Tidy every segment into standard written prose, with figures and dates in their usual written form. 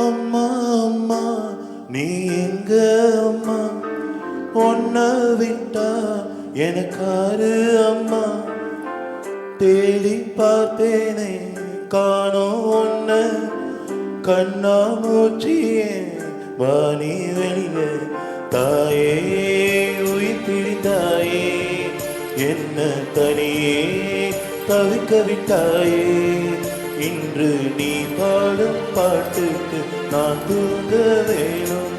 அம்மா அம்மா நீ எங்க அம்மா, உன்னை விட்டா எனக்காரு அம்மா. தேடி பார்த்தேனே காணோம் உன்னை, கண்ணா மூச்சியே வாணி வெளிய. தாயே உயிர் பிடித்தாயே, என்ன தனியே தவிக்க விட்டாயே. இன்று நீ பாடும் பாட்டுக்கு நான் தூங்க வேணும்,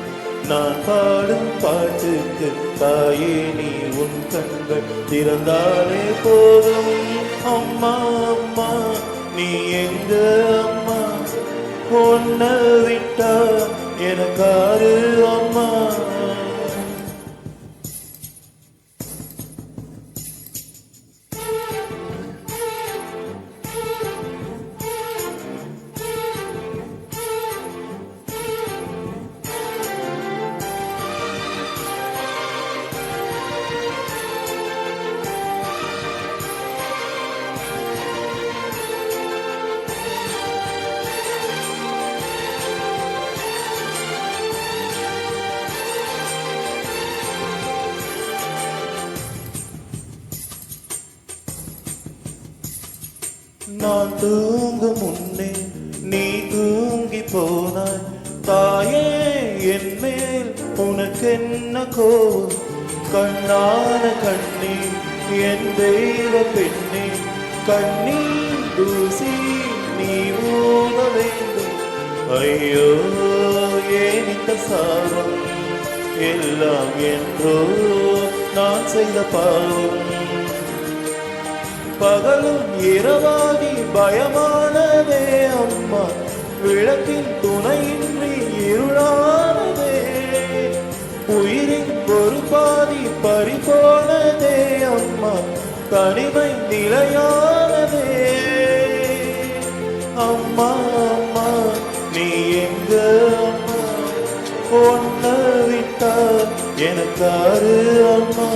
நான் பாடும் பாட்டுக்கு தாயே நீ உன் கண்கள் திறந்தாலே போதும். அம்மா அம்மா நீ எங்க அம்மா, உன்னை விட்டா எனக்காரு அம்மா. நான் தூங்கும் முன்னே நீ தூங்கி போனாய் தாயே, என் மேல் உனக்கென்ன கோவம். கண்ணான கண்ணே என் தெய்வ பெண்ணே, கண்ணீர் தூசி நீ ஊத வேண்டும். ஐயோ ஏன் இந்த சாபம், எல்லாம் என்றோ நான் செய்த பாவம். பகலும் இரவாகி பயமானதே அம்மா, விளக்கின் துணையின்றி இருளானதே. உயிரின் ஒரு பாதி பறிபோனதே அம்மா, தனிமை நிலையானதே. அம்மா அம்மா நீ எங்க அம்மா, உன்னை விட்டா எனக்காரு அம்மா.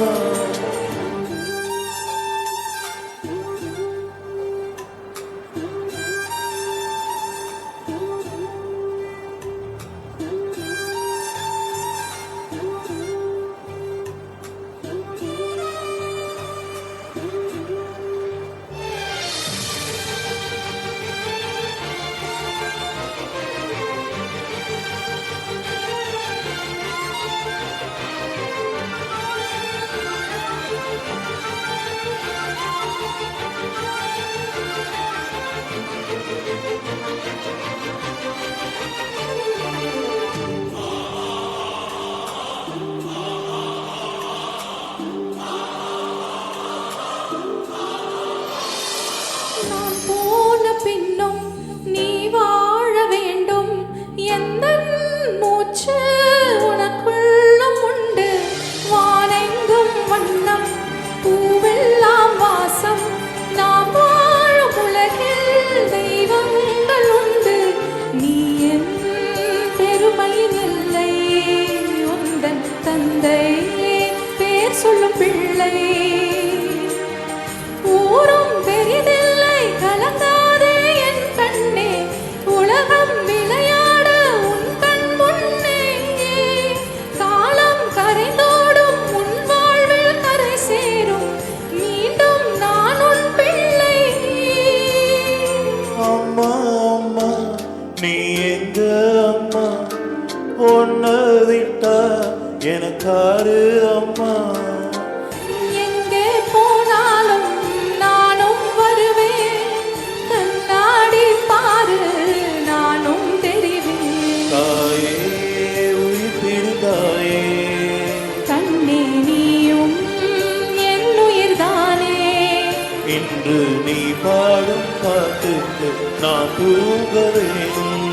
சொல்லும் பிள்ளை ஊரும் பெரிதில்லை, கலங்காதே என் கண்ணே. உலகம் விளையாட உன் கண் முன்னே, காலம் கரைந்தோடும் உன் வாழ்வில் கரை சேரும், மீண்டும் நான் உன் பிள்ளை. அம்மா அம்மா நீ எங்க அம்மா, உன்னை விட்டா எனக்காரு அம்மா. எங்கே போனாலும் நானும் வருவேன், கண்ணாடி பாரு நானும் தெரிவேன். தாயே உயிர் பிடித்தாயே, கண்ணே நீயும் என் உயிர்தானே. இன்று நீ பாடும் பாட்டுக்கு நான் தூங்க வேணும்,